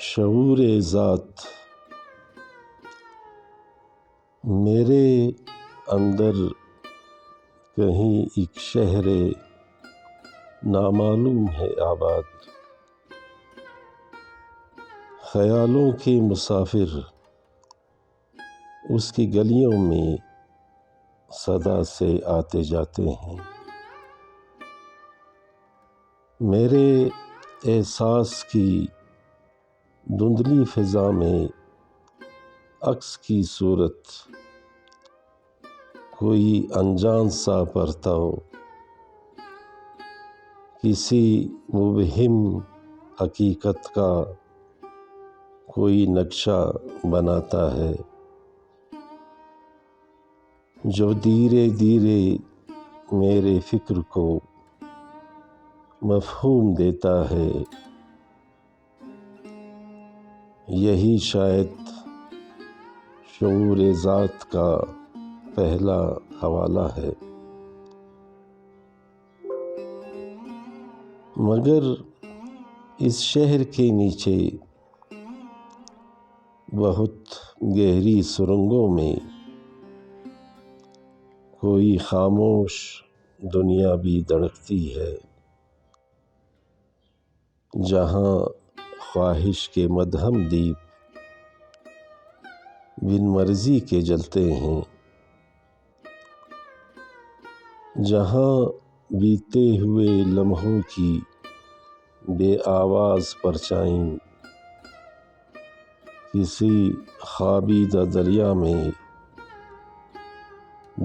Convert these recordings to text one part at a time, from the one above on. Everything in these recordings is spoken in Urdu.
شعور ذات میرے اندر کہیں ایک شہر نامعلوم ہے آباد، خیالوں کے مسافر اس کی گلیوں میں صدا سے آتے جاتے ہیں۔ میرے احساس کی دھندلی فضا میں عکس کی صورت کوئی انجان سا پرتو کسی مبہم حقیقت کا کوئی نقشہ بناتا ہے جو دھیرے دھیرے میرے فکر کو مفہوم دیتا ہے۔ یہی شاید شعور ذات کا پہلا حوالہ ہے، مگر اس شہر کے نیچے بہت گہری سرنگوں میں کوئی خاموش دنیا بھی دھڑکتی ہے، جہاں خواہش کے مدھم دیپ بن مرضی کے جلتے ہیں، جہاں بیتے ہوئے لمحوں کی بے آواز پرچھائیں کسی خوابیدہ دریا میں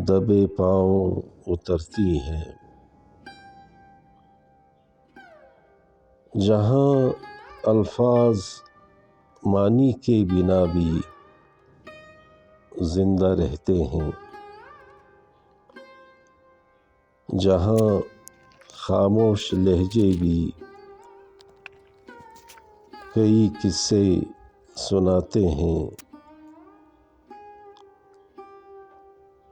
دبے پاؤں اترتی ہیں، جہاں الفاظ معنی کے بنا بھی زندہ رہتے ہیں، جہاں خاموش لہجے بھی کئی قصے سناتے ہیں،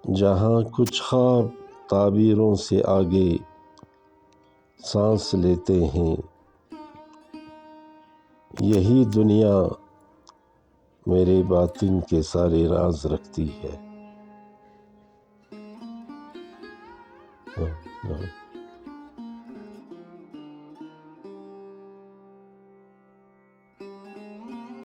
جہاں کچھ خواب تعبیروں سے آگے سانس لیتے ہیں۔ یہی دنیا میرے باطن کے سارے راز رکھتی ہے۔